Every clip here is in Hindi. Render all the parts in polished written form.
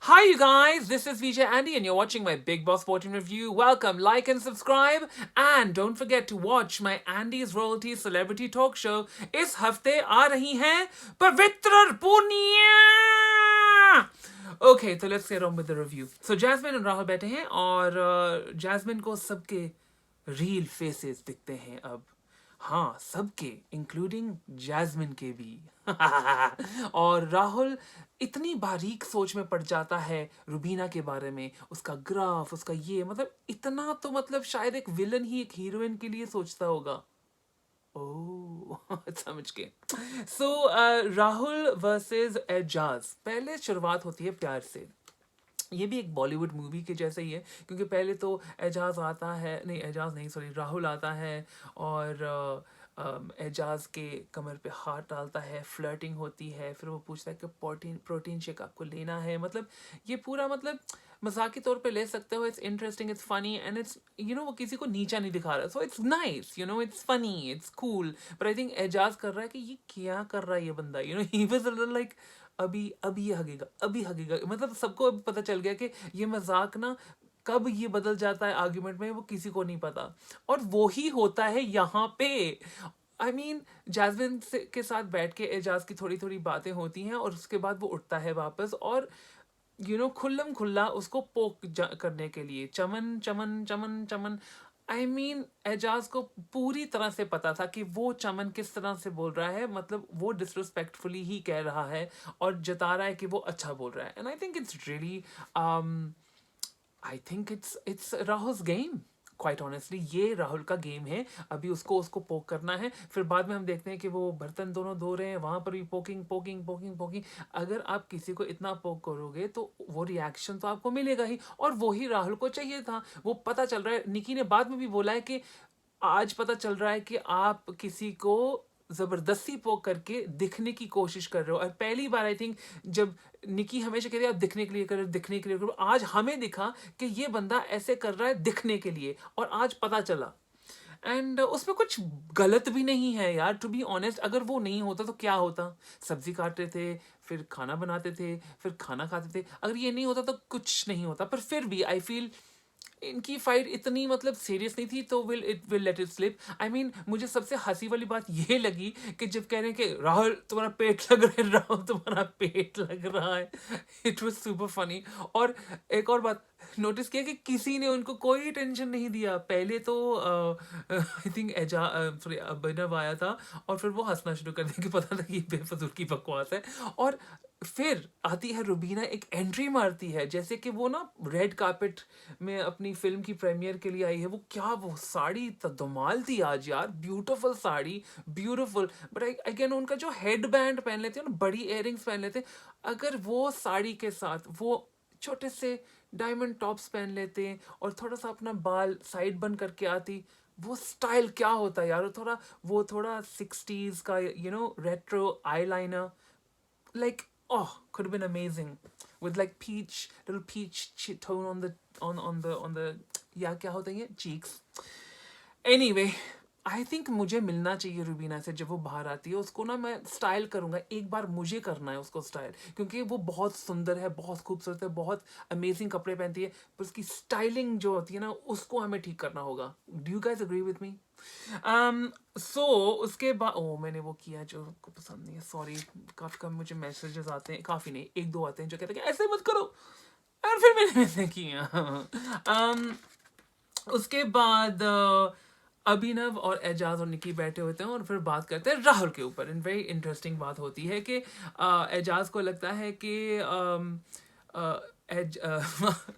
Hi, you guys. This is VJ Andy, and you're watching my Big Boss Sporting Review. Welcome, like, and subscribe. And don't forget to watch my Andy's Royalty Celebrity Talk Show. इस हफ्ते आ रही हैं पवित्र Purnia. Okay, so let's get on with the review. So Jasmine and Rahul बैठे हैं और Jasmine को सबके real faces दिखते हैं अब. हाँ, सबके इंक्लूडिंग जैस्मिन के भी. और राहुल इतनी बारीक सोच में पड़ जाता है रुबीना के बारे में, उसका ग्राफ, उसका ये, मतलब इतना तो मतलब शायद एक विलन ही एक हीरोइन के लिए सोचता होगा. ओह समझ के. सो राहुल वर्सेस एजाज. पहले शुरुआत होती है प्यार से. ये भी एक बॉलीवुड मूवी के जैसा ही है, क्योंकि पहले तो एजाज आता है, नहीं एजाज नहीं सॉरी राहुल आता है और एजाज के कमर पे हाथ डालता है, फ्लर्टिंग होती है, फिर वो पूछता है कि प्रोटीन प्रोटीन शेक आपको लेना है. मतलब ये पूरा मतलब मजाक के तौर पे ले सकते हो. It's interesting, it's funny and it's वो किसी को नीचा नहीं दिखा रहा. So it's nice, it's funny, it's cool. But I think Eijaz कर रहा है कि ये क्या कर रहा है ये बंदा. ही वाज लाइक अभी अभी हगेगा, अभी हगेगा. मतलब सबको अभी पता चल गया कि ये मजाक ना कब ये बदल जाता है आर्ग्यूमेंट में, वो किसी को नहीं पता. और वो ही होता है यहाँ पे. आई मीन जैस्मिन के साथ बैठ के एजाज की थोड़ी थोड़ी बातें होती हैं और उसके बाद वो उठता है वापस और खुल्लम खुल्ला उसको पोक करने के लिए चमन चमन चमन चमन. आई मीन एजाज को पूरी तरह से पता था कि वो चमन किस तरह से बोल रहा है, मतलब वो डिसरिस्पेक्टफुली ही कह रहा है और जता रहा है कि वो अच्छा बोल रहा है. And I think it's really I think it's Rahul's game. Quite honestly ये राहुल का गेम है. अभी उसको उसको पोक करना है, फिर बाद में हम देखते हैं कि वो बर्तन दोनों धो रहे हैं, वहां पर भी पोकिंग पोकिंग पोकिंग पोकिंग. अगर आप किसी को इतना पोक करोगे तो वो रिएक्शन तो आपको मिलेगा ही, और वो ही राहुल को चाहिए था. वो पता चल रहा है, निकी ने बाद में भी बोला है कि आज पता चल रहा है कि आप किसी को जबरदस्ती पोक करके दिखने की कोशिश कर रहे हो. और पहली बार आई थिंक जब निकी हमेशा कहती है आप दिखने के लिए करो, दिखने के लिए करो, आज हमें दिखा कि ये बंदा ऐसे कर रहा है दिखने के लिए, और आज पता चला. एंड उसमें कुछ गलत भी नहीं है यार, टू बी ऑनेस्ट. अगर वो नहीं होता तो क्या होता. सब्जी काटते थे, फिर खाना बनाते थे, फिर खाना खाते थे. अगर ये नहीं होता तो कुछ नहीं होता. पर फिर भी आई फील इनकी फाइट इतनी मतलब सीरियस नहीं थी, तो will let it slip. I mean मुझे सबसे हंसी वाली बात ये लगी कि जब कह रहे हैं कि राहुल तुम्हारा पेट लग रहा है, राहुल तुम्हारा पेट लग रहा है. It was super funny. और एक और बात नोटिस किया कि किसी ने उनको कोई टेंशन नहीं दिया. पहले तो आई थिंक सॉरी अभिनव आया था और फिर वो हंसना शुरू कर दिया कि पता था कि बेफजूल की बकवास है. और फिर आती है रुबीना, एक एंट्री मारती है जैसे कि वो ना रेड कार्पेट में अपनी फिल्म की प्रीमियर के लिए आई है. वो क्या वो साड़ी धमाल थी आज यार, beautiful sari, beautiful. But again उनका जो हेड बैंड पहन लेते हैं ना, बड़ी इयररिंग्स पहन लेते हैं, अगर वो साड़ी के साथ वो छोटे से डायमंड टॉप्स पहन लेते हैं और थोड़ा सा अपना बाल साइड बन करके आती, वो स्टाइल क्या होता है यार. वो थोड़ा 60s का retro eyeliner, like could have been amazing with like little peach tone on the या क्या होता है ये cheeks. Anyway, आई थिंक मुझे मिलना चाहिए रुबीना से. जब वो बाहर आती है उसको ना मैं स्टाइल करूंगा एक बार, मुझे करना है उसको स्टाइल, क्योंकि वो बहुत सुंदर है, बहुत खूबसूरत है, बहुत अमेजिंग कपड़े पहनती है, पर उसकी स्टाइलिंग जो होती है ना उसको हमें ठीक करना होगा. Do you guys agree with me? So उसके बाद मैंने वो किया जो आपको पसंद नहीं है, सॉरी. काफ़ी कम मुझे मैसेजेस आते हैं, काफ़ी नहीं, एक दो आते हैं जो कहते हैं कि ऐसे मत करो, और फिर मैंने ऐसे किया. उसके बाद अभिनव और एजाज और निकी बैठे होते हैं और फिर बात करते हैं राहुल के ऊपर. इन वेरी इंटरेस्टिंग बात होती है कि एजाज को लगता है कि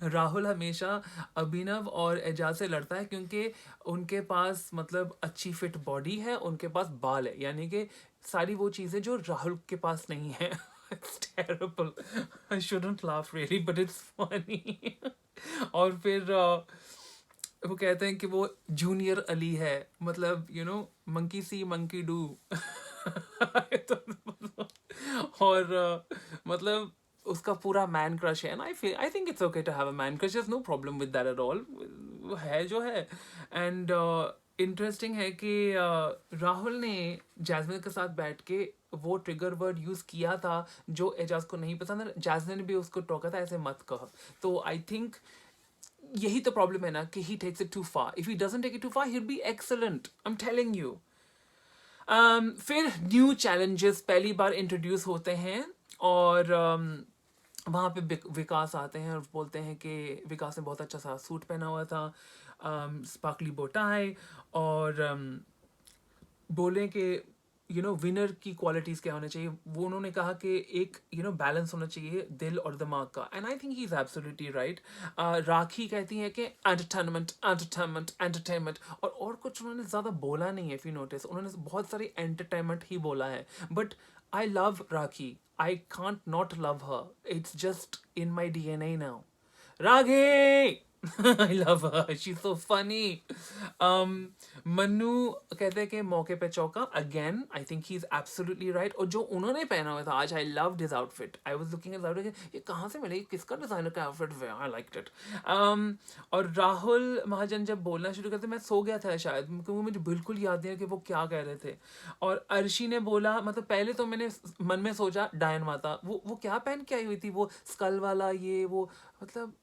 राहुल हमेशा अभिनव और एजाज से लड़ता है क्योंकि उनके पास मतलब अच्छी फिट बॉडी है, उनके पास बाल है, यानी कि सारी वो चीज़ें जो राहुल के पास नहीं है. It's terrible. I shouldn't laugh really, but it's funny. और फिर वो कहते हैं कि वो जूनियर अली है, मतलब मंकी सी मंकी डू. और मतलब उसका पूरा मैन क्रश है. And I think it's okay to have a man crush. There is no problem with that at all. है जो है. एंड इंटरेस्टिंग है कि राहुल ने जैस्मिन के साथ बैठ के वो ट्रिगर वर्ड यूज किया था जो एजाज को नहीं पसंद है। जैस्मिन ने भी उसको टोका था ऐसे मत कह। तो आई थिंक यही तो प्रॉब्लम है ना कि he takes it too far. If he doesn't take it too far he will be excellent, I am telling you. फिर न्यू चैलेंजेस पहली बार इंट्रोड्यूस होते हैं और वहाँ पे विकास आते हैं और बोलते हैं कि विकास ने बहुत अच्छा सा सूट पहना हुआ था, स्पार्कली बोटाई, और बोले कि विनर की क्वालिटीज क्या होनी चाहिए। वो उन्होंने कहा कि एक बैलेंस होना चाहिए दिल और दिमाग का, and I think he is absolutely right. Rakhi कहती है कि एंटरटेनमेंट एंटरटेनमेंट एंटरटेनमेंट, और कुछ उन्होंने ज़्यादा बोला नहीं है। इफ यू नोटिस उन्होंने बहुत सारी एंटरटेनमेंट ही बोला है, but I love rakhi, I can't not love her, it's just in my DNA now. Raghe I love her. She's so funny. Mannu कहते हैं कि मौके पे चौका again. I think he is absolutely right. और जो उन्होंने पहना हुआ था आज, I loved his outfit. I was looking at outfit, ये कहाँ से मिले, किसका डिजाइनर का आउटफिट है, आई लाइक्ड इट। और राहुल महाजन जब बोलना शुरू करते, मैं सो गया था शायद, क्योंकि मुझे बिल्कुल याद नहीं है कि वो क्या कह रहे थे। और अर्शी ने बोला, मतलब पहले तो मैंने मन में सोचा डायन माता, वो क्या पहन के आई हुई थी, वो स्कल वाला, ये वो, मतलब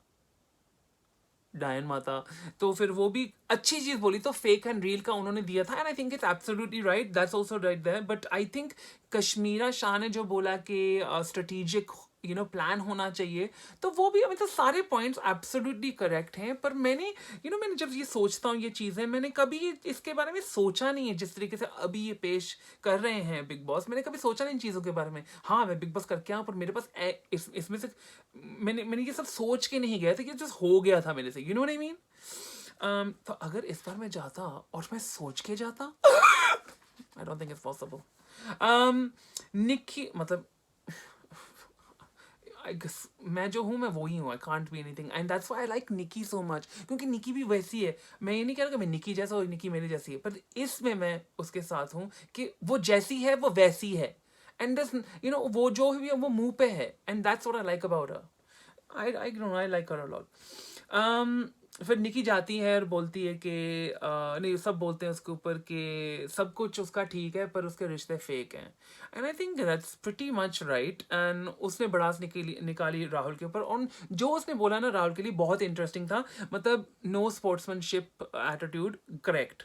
डायन माता। तो फिर वो भी अच्छी चीज बोली, तो फेक एंड रियल का उन्होंने दिया था, and I think it's absolutely right, that's also right there. But I think Kashmera Shah ने जो बोला कि स्ट्रेटेजिक प्लान होना चाहिए, तो वो भी, मतलब सारे पॉइंट्स एब्सोल्युटली करेक्ट हैं। पर मैंने मैंने जब ये सोचता हूँ ये चीज़ें, मैंने कभी इसके बारे में सोचा नहीं है जिस तरीके से अभी ये पेश कर रहे हैं बिग बॉस। मैंने कभी सोचा नहीं इन चीज़ों के बारे में। हाँ, मैं बिग बॉस करके आऊँ, पर मेरे पास इसमें से मैंने ये सब सोच के नहीं गया था, कि जस्ट हो गया था मेरे से, you know what I mean. तो अगर इस बार मैं जाता और मैं सोच के जाता, आई don't think it's possible. Nikki, मतलब आई गेस मैं जो हूँ मैं वो ही हूँ, I can't be anything, and that's why I like Nikki so much, क्योंकि निकी भी वैसी है। मैं ये नहीं कह रहा कि मैं निकी जैसा और निकी मेरी जैसी है, पर इसमें मैं उसके साथ हूँ कि वो जैसी है वो वैसी है, एंड दिस वो जो भी है वो मुंह पे है, and that's what I like about her. I like her a lot. फिर निकी जाती है और बोलती है कि नहीं, सब बोलते हैं उसके ऊपर कि सब कुछ उसका ठीक है पर उसके रिश्ते फेक हैं, and I think that's pretty much right. And उसने बड़ास निकाली राहुल के ऊपर, और जो उसने बोला ना राहुल के लिए बहुत इंटरेस्टिंग था, मतलब नो स्पोर्ट्समैनशिप एटीट्यूड, करेक्ट।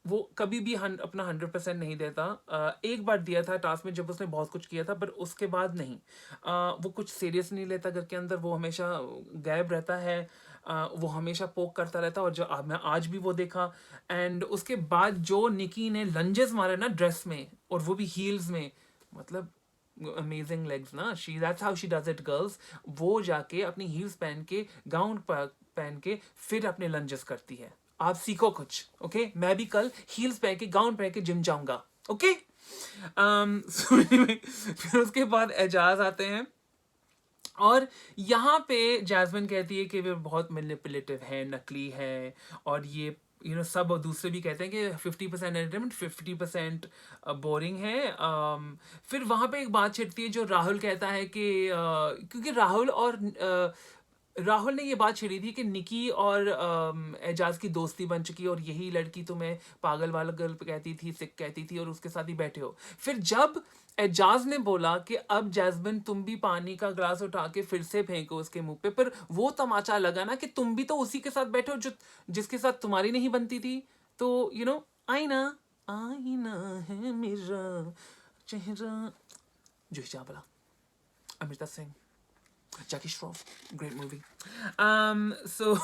वो कभी भी अपना 100% नहीं देता। एक बार दिया था टास्क में जब उसने बहुत कुछ किया था, पर उसके बाद नहीं। वो कुछ सीरियस नहीं लेता घर के अंदर, वो हमेशा गायब रहता है, वो हमेशा पोक करता रहता, और जो मैं आज भी वो देखा। एंड उसके बाद जो निकी ने लंजेस मारे ना ड्रेस में, और वो भी हील्स में, मतलब अमेजिंग लेग्स ना, she that's how she does it girls. वो जाके अपनी हील्स पहन के, गाउन पहन के फिर अपने लंजेस करती है। आप सीखो कुछ, ओके? मैं भी कल हील्स पहन के, गाउन पहन के जिम जाऊंगा, ओके? फिर उसके बाद एजाज आते हैं, और यहाँ पे जैस्मिन कहती है कि वे बहुत मैनिपुलेटिव है, नकली है, और ये सब दूसरे भी कहते हैं कि 50% एंटरटेनमेंट, 50% बोरिंग है। फिर वहाँ पे एक बात छिड़ती है जो राहुल कहता है कि क्योंकि राहुल ने ये बात छिड़ी थी कि निकी और एजाज की दोस्ती बन चुकी है, और यही लड़की तुम्हें पागल वाला गर्ल कहती थी, सिक कहती थी, और उसके साथ ही बैठे हो। फिर जब एजाज ने बोला कि अब जैस्मिन तुम भी पानी का ग्लास उठा के फिर से फेंको उसके मुंह पे, पर वो तमाचा लगा ना कि तुम भी तो उसी के साथ बैठे हो जो जिसके साथ तुम्हारी नहीं बनती थी। तो आईना आईना है मेरा चेहरा, Juhi Chawla, Amrita Singh, Jackie Shroff, great movie. So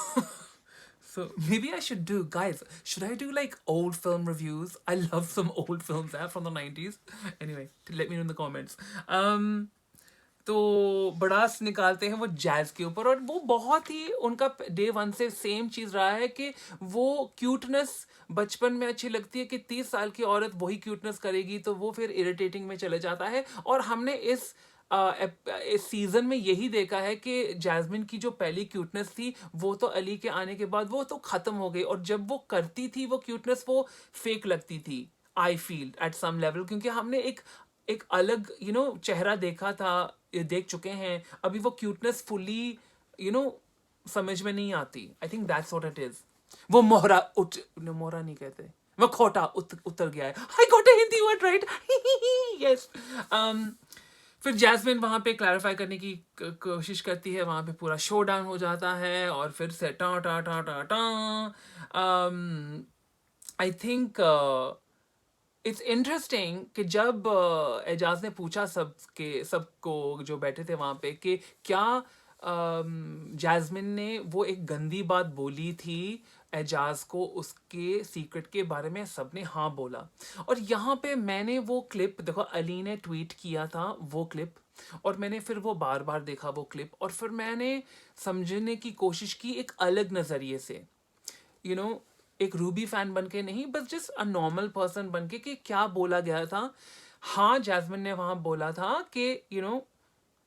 so maybe I should do, guys. Should I do like old film reviews? I love some old films from the 90s. Anyway, let me know in the comments. तो बड़ास निकालते हैं वो जैज के ऊपर, और वो बहुत ही उनका डे 1 से सेम चीज रहा है कि वो क्यूटनेस बचपन में अच्छी लगती है कि 30 साल की औरत वही क्यूटनेस करेगी, तो वो फिर इरिटेटिंग में चले जाता है। और हमने इस सीजन में यही देखा है कि जैस्मिन की जो पहली क्यूटनेस थी वो तो अली के आने के बाद वो तो खत्म हो गई, और जब वो करती थी वो क्यूटनेस वो फेक लगती थी, I feel at some level, क्योंकि हमने एक अलग चेहरा देखा था, देख चुके हैं। अभी वो क्यूटनेस फुली समझ में नहीं आती। I think that's what it is. वो मोहरा नहीं कहते, मखौटा उतर गया है, I got a Hindi word right. Yes. फिर जैस्मिन वहां पे क्लैरिफाई करने की कोशिश करती है, वहां पे पूरा शो डाउन हो जाता है और फिर से टा टा टा टा टा। आई थिंक इट्स इंटरेस्टिंग कि जब एजाज ने पूछा सबको जो बैठे थे वहां पे कि क्या जैस्मिन ने वो एक गंदी बात बोली थी एजाज को उसके सीक्रेट के बारे में, सबने हाँ बोला। और यहाँ पे मैंने वो क्लिप देखो, अली ने ट्वीट किया था वो क्लिप, और मैंने फिर वो बार बार देखा वो क्लिप, और फिर मैंने समझने की कोशिश की एक अलग नज़रिए से, यू नो, एक रूबी फैन बन के नहीं, बस जस्ट अ नॉर्मल पर्सन बन के, कि क्या बोला गया था। हाँ, जैस्मिन ने वहां बोला था कि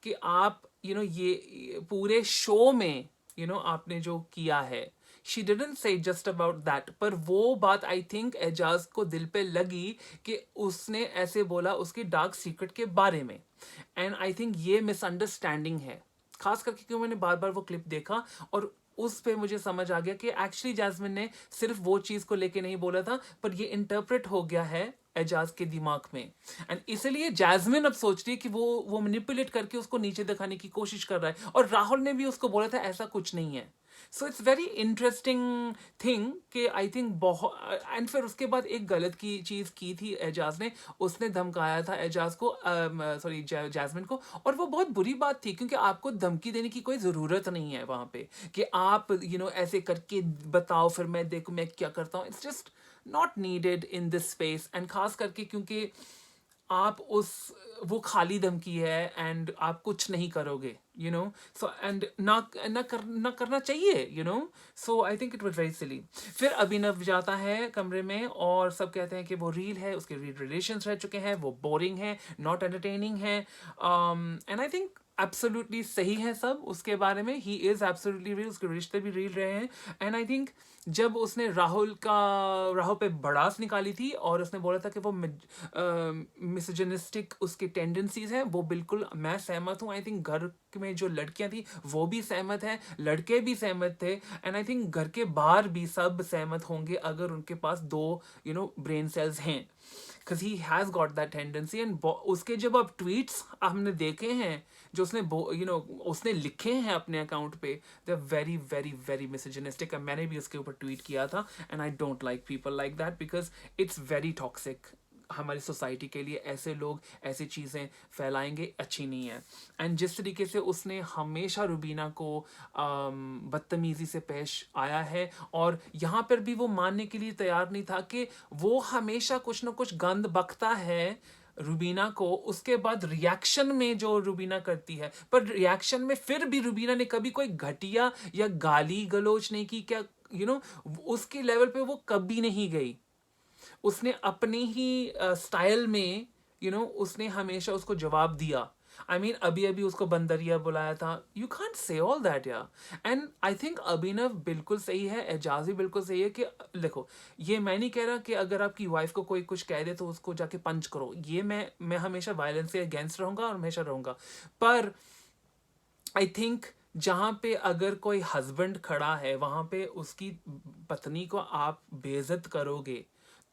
कि आप ये पूरे शो में आपने जो किया है, she didn't say just about that, पर वो बात आई थिंक एजाज को दिल पे लगी कि उसने ऐसे बोला उसकी डार्क सीक्रेट के बारे में। एंड आई थिंक ये मिसअंडरस्टैंडिंग है, खास करके क्यों मैंने बार बार वो क्लिप देखा और उस पे मुझे समझ आ गया कि एक्चुअली जैस्मिन ने सिर्फ वो चीज को लेके नहीं बोला था, पर ये इंटरप्रेट हो गया है एजाज के दिमाग में। एंड इसलिए जैस्मिन अब सोच रही है कि वो मैनिपुलेट करके उसको नीचे दिखाने की कोशिश कर रहा है, और राहुल ने भी उसको बोला था ऐसा कुछ नहीं है। So it's very interesting thing कि आई थिंक बहुत, एंड फिर उसके बाद एक गलत की चीज़ की थी एजाज ने, उसने धमकाया था एजाज को, सॉरी जैस्मिन को, और वो बहुत बुरी बात थी क्योंकि आपको धमकी देने की कोई ज़रूरत नहीं है वहाँ पे कि आप ऐसे करके बताओ फिर मैं देखूँ मैं क्या करता हूँ। It's just not needed in this space, and खास करके क्योंकि आप उस वो खाली धमकी है एंड आप कुछ नहीं करोगे, सो एंड ना करना चाहिए, so I think it was very silly. फिर अभिनव जाता है कमरे में और सब कहते हैं कि वो रील है, उसके रिलेशंस रह चुके हैं, वो बोरिंग है, नॉट एंटरटेनिंग है, एंड आई थिंक एब्सोल्युटली सही है सब उसके बारे में, ही इज एब्सोल्युटली रील, उसके रिश्ते भी रील रहे हैं। एंड आई थिंक जब उसने राहुल पे भड़ास निकाली थी और उसने बोला था कि वो मिसोजिनिस्टिक उसकी टेंडेंसीज हैं, वो बिल्कुल मैं सहमत हूँ। आई थिंक घर में जो लड़कियां थी वो भी सहमत हैं, लड़के भी सहमत थे, एंड आई थिंक घर के बाहर भी सब सहमत होंगे अगर उनके पास दो ब्रेन सेल्स हैं, because he has got that tendency। and उसके जब अब ट्वीट्स हमने देखे हैं जो उसने उसने लिखे हैं अपने अकाउंट पे, they are very very very misogynistic. मैंने भी उसके ऊपर ट्वीट किया था, and I don't like people like that because it's very toxic. हमारी सोसाइटी के लिए ऐसे लोग ऐसी चीज़ें फैलाएंगे अच्छी नहीं है। एंड जिस तरीके से उसने हमेशा रुबीना को बदतमीज़ी से पेश आया है, और यहाँ पर भी वो मानने के लिए तैयार नहीं था कि वो हमेशा कुछ ना कुछ गंद बकता है रुबीना को, उसके बाद रिएक्शन में जो रुबीना करती है, पर रिएक्शन में फिर भी रुबीना ने कभी कोई घटिया या गाली गलोच नहीं की, क्या उसके लेवल पे वो कभी नहीं गई। उसने अपने ही स्टाइल में उसने हमेशा उसको जवाब दिया। आई मीन अभी अभी उसको बंदरिया बुलाया था, you can't say all that या। एंड आई थिंक अभिनव बिल्कुल सही है, एजाज भी बिल्कुल सही है कि देखो, ये मैं नहीं कह रहा कि अगर आपकी वाइफ को कोई कुछ कह दे तो उसको जाके पंच करो, ये मैं हमेशा वायलेंस से अगेंस्ट रहूंगा और हमेशा रहूंगा। पर आई थिंक जहाँ पे अगर कोई हस्बैंड खड़ा है वहां पे उसकी पत्नी को आप बेइज्जत करोगे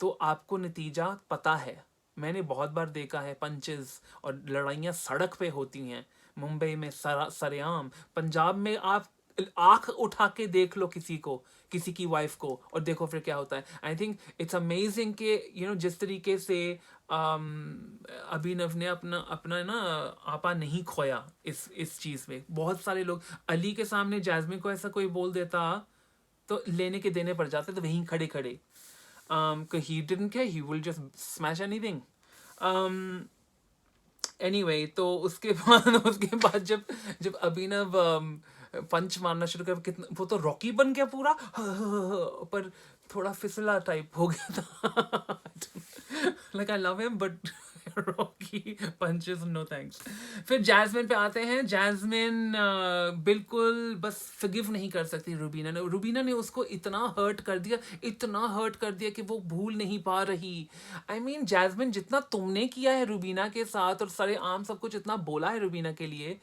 तो आपको नतीजा पता है। मैंने बहुत बार देखा है पंचेस और लड़ाइयाँ सड़क पे होती हैं, मुंबई में सरेआम, पंजाब में आप आंख उठा के देख लो किसी की वाइफ को और देखो फिर क्या होता है। आई थिंक इट्स अमेजिंग कि जिस तरीके से अभिनव ने अपना अपना ना आपा नहीं खोया इस चीज़ में। बहुत सारे लोग, अली के सामने जैस्मिन को ऐसा कोई बोल देता तो लेने के देने पड़ जाते, तो वहीं खड़े खड़े, he didn't care, he will just smash anything। anyway, तो उसके बाद जब जब अभिनव पंच मारना शुरू कर, कितना वो तो रॉकी बन गया पूरा, पर थोड़ा फिसला टाइप हो गया था। Like I love him but Rocky punches no thanks. फिर जैस्मिन पे आते हैं। जैस्मिन बिल्कुल बस फॉरगिव नहीं कर सकती रुबीना ने उसको इतना हर्ट कर दिया कि वो भूल नहीं पा रही। आई मीन जैस्मिन, जितना तुमने किया है रुबीना के साथ और सारे आम सब कुछ इतना बोला है रुबीना के लिए,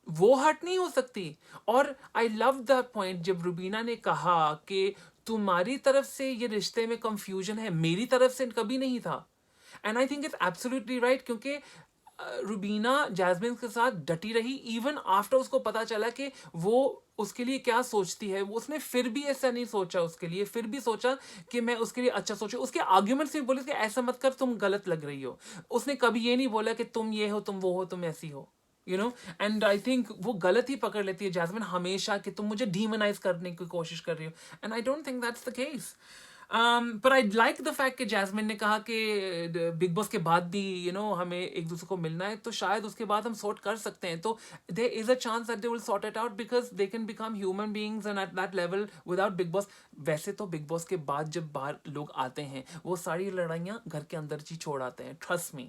वो हर्ट नहीं हो सकती। और आई लव द पॉइंट जब रुबीना ने कहा कि तुम्हारी तरफ से ये रिश्ते में कंफ्यूजन है, मेरी तरफ से कभी नहीं था। And I think it's absolutely right, क्योंकि रुबीना जैस्मिन के साथ डटी रही इवन आफ्टर उसको पता चला कि वो उसके लिए क्या सोचती है। उसने फिर भी ऐसा नहीं सोचा उसके लिए, फिर भी सोचा कि मैं उसके लिए अच्छा सोचूं। उसके आर्ग्यूमेंट्स में बोले कि ऐसा मत कर, तुम गलत लग रही हो। उसने कभी ये नहीं बोला कि तुम ये हो, तुम वो हो, तुम ऐसी हो, you know. And I think वो गलत ही पकड़ लेती है जैस्मिन हमेशा कि तुम मुझे डीमोनाइज करने की कोशिश कर रही हो। And I don't think that's the case. पर आई लाइक द फैक्ट कि जैस्मिन ने कहा कि बिग बॉस के बाद भी हमें एक दूसरे को मिलना है, तो शायद उसके बाद हम सॉर्ट कर सकते हैं। तो there is a chance that they will sort it out because they can become human beings and at that level without Bigg Boss. वैसे तो बिग बॉस के बाद जब बाहर लोग आते हैं वो सारी लड़ाइयाँ घर के अंदर ही छोड़ आते हैं, ट्रस्ट मी।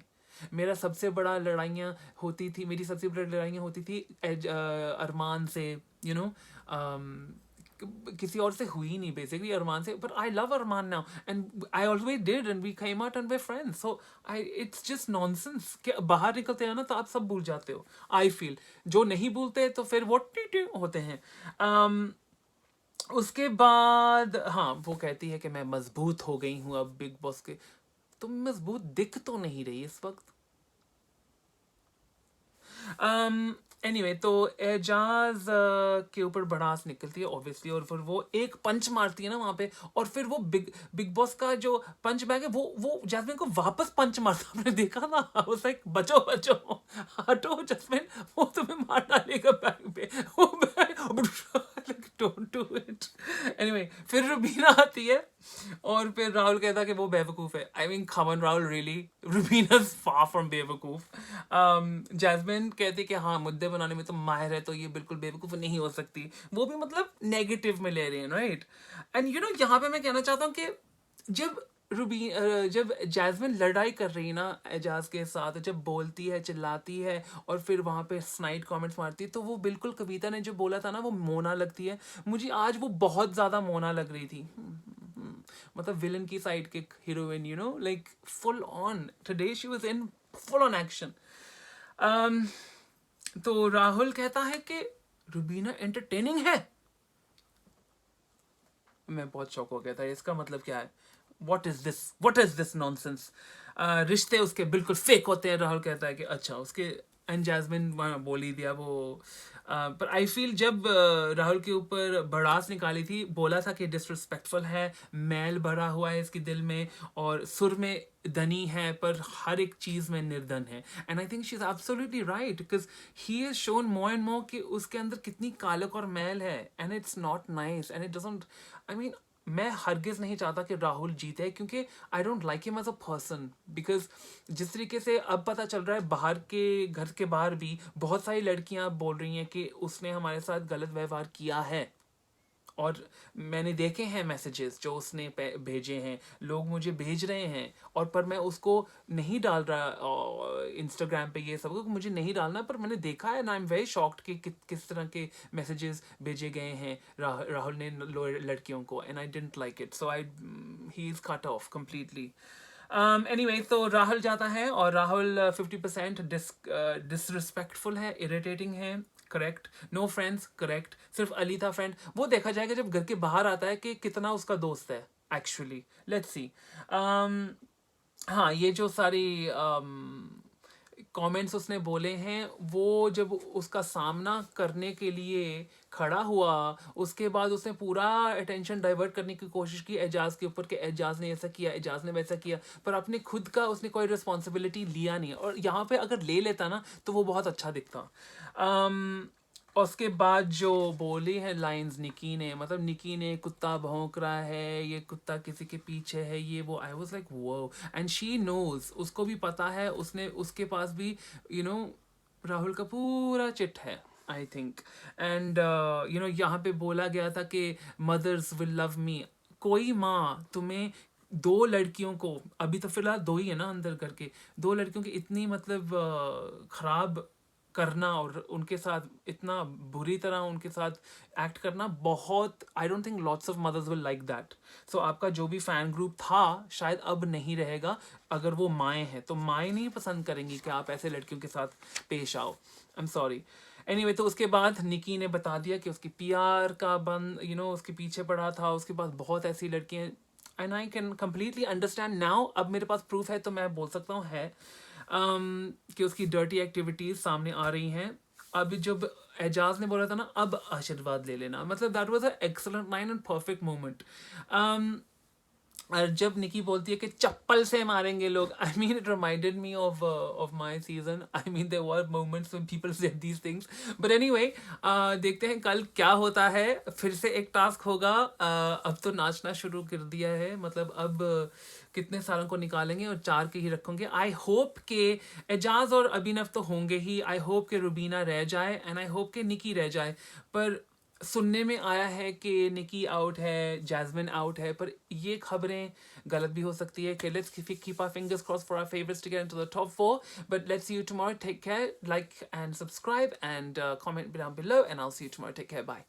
मेरा सबसे बड़ा लड़ाइयाँ होती थी मेरी सबसे बड़ी लड़ाइयाँ होती थी अरमान से, किसी और से हुई नहीं बेसिकली, अरमान से। But I love Armaan now and I always did and we came out and we friends. So I it's just nonsense कि बाहर निकलते हैं ना तो आप सब भूल जाते हो। आई फील जो नहीं भूलते तो फिर वो टी होते हैं। उसके बाद हाँ वो कहती है कि मैं मजबूत हो गई हूँ अब बिग बॉस के। तुम मजबूत दिख तो नहीं रही इस वक्त। एनीवे तो एजाज के ऊपर भड़ास निकलती है ऑब्वियसली, और फिर वो एक पंच मारती है ना वहां पे, और फिर वो बिग बॉस का जो पंच बैग है वो जैस्मिन को वापस पंच मारता। आपने देखा ना, उस लाइक बचो बचो, हटो जैस्मिन, वो तुम्हें मार डालेगा बैग पे। वो bag don't do it. Anyway फिर रुबीना आती है और फिर राहुल कहता कि वो बेवकूफ है। I mean come on Rahul, really Rubina is far from बेवकूफ। जैस्मिन कहती कि हाँ मुद्दे बनाने में तो माहिर है, तो ये बिल्कुल बेवकूफ नहीं हो सकती। वो भी मतलब नेगेटिव में ले रही है, राइट। एंड यहाँ पे मैं कहना चाहता हूँ कि जब जब जैस्मिन लड़ाई कर रही है ना एजाज के साथ, जब बोलती है चिल्लाती है और फिर वहां पे स्नाइड कमेंट्स मारती है, तो वो बिल्कुल कविता ने जो बोला था ना वो मोना लगती है। मुझे आज वो बहुत ज्यादा मोना लग रही थी। मतलब विलन की side kick heroine, like full on today she was in full on action. तो राहुल कहता है कि रुबीना एंटरटेनिंग है। मैं बहुत शौक हो गया था, इसका मतलब क्या है? What is this nonsense? रिश्ते उसके बिल्कुल फेक होते हैं। राहुल कहता है कि अच्छा उसके, एंड जैस्मिन बोल ही दिया वो। पर आई फील जब राहुल के ऊपर भड़ास निकाली थी, बोला था कि डिसरिस्पेक्टफुल है, मैल भरा हुआ है इसके दिल में, और सुर में धनी है पर हर एक चीज में निर्धन है। And I think she is absolutely right because he is shown more and more कि उसके अंदर कितनी कालक और मैल है, and it's not nice and it doesn't, I mean मैं हरगिज नहीं चाहता कि राहुल जीते, क्योंकि I don't like him as a person. Because जिस तरीके से अब पता चल रहा है बाहर के घर के बाहर भी बहुत सारी लड़कियां बोल रही हैं कि उसने हमारे साथ गलत व्यवहार किया है, और मैंने देखे हैं मैसेजेस जो उसने भेजे हैं, लोग मुझे भेज रहे हैं, और पर मैं उसको नहीं डाल रहा इंस्टाग्राम पे, ये सब कुछ मुझे नहीं डालना, पर मैंने देखा है ना। आई एम वेरी शॉक्ड कि किस तरह के मैसेजेस भेजे गए हैं राहुल ने लड़कियों को, and I didn't like it, so I he is cut off completely. Anyway तो राहुल जाता है, और राहुल 50% डिसरिस्पेक्टफुल है, इरिटेटिंग है, करेक्ट। No friends, correct. सिर्फ अली था फ्रेंड। वो देखा जाएगा जब घर के बाहर आता है कि कितना उसका दोस्त है एक्चुअली। Let's see. हाँ ये जो सारी कमेंट्स उसने बोले हैं, वो जब उसका सामना करने के लिए खड़ा हुआ, उसके बाद उसने पूरा अटेंशन डाइवर्ट करने की कोशिश की एजाज के ऊपर कि एजाज ने ऐसा किया, एजाज ने वैसा किया, पर अपने खुद का उसने कोई रिस्पॉन्सिबिलिटी लिया नहीं। और यहाँ पे अगर ले लेता ना तो वो बहुत अच्छा दिखता। और उसके बाद जो बोली है लाइंस निकी ने, मतलब निकी ने कुत्ता भौंक रहा है, ये कुत्ता किसी के पीछे है, ये वो, आई वाज लाइक वो, एंड शी नोज, उसको भी पता है, उसने उसके पास भी राहुल का पूरा चिट है आई थिंक। एंड यहाँ पे बोला गया था कि मदर्स विल लव मी। कोई माँ तुम्हें दो लड़कियों को, अभी तो फिलहाल दो ही है ना अंदर करके, दो लड़कियों की इतनी मतलब खराब करना और उनके साथ इतना बुरी तरह उनके साथ एक्ट करना, बहुत, I don't think lots of mothers will like that. So आपका जो भी फैन ग्रुप था शायद अब नहीं रहेगा। अगर वो माएँ हैं तो माएँ नहीं पसंद करेंगी कि आप ऐसे लड़कियों के साथ पेश आओ। I am sorry. एनीवे तो उसके बाद निकी ने बता दिया कि उसकी पीआर का बंद उसके पीछे पड़ा था, उसके पास बहुत ऐसी लड़कियां, and I can completely understand now. अब मेरे पास प्रूफ है तो मैं बोल सकता हूँ है कि उसकी डर्टी एक्टिविटीज सामने आ रही हैं। अभी जब एजाज ने बोला था ना अब आशीर्वाद ले लेना, मतलब that was a excellent line and perfect moment. और जब निकी बोलती है कि चप्पल से मारेंगे लोग, I mean it reminded me of my season. I mean there were moments when people said these things, but anyway देखते हैं कल क्या होता है। फिर से एक टास्क होगा। अब तो नाचना शुरू कर दिया है, मतलब अब कितने सालों को निकालेंगे और 4 के ही रखेंगे। आई होप के एजाज और अभिनव तो होंगे ही, आई होप के रुबीना रह जाए, एंड आई होप के निकी रह जाए। पर सुनने में आया है कि निकी आउट है, जैस्मिन आउट है, पर ये खबरें गलत भी हो सकती है। कि let's keep our fingers crossed for our favourites to get into the top 4, but let's see you tomorrow. Take care, like and subscribe and comment down below, and I'll see you tomorrow. Take care, bye.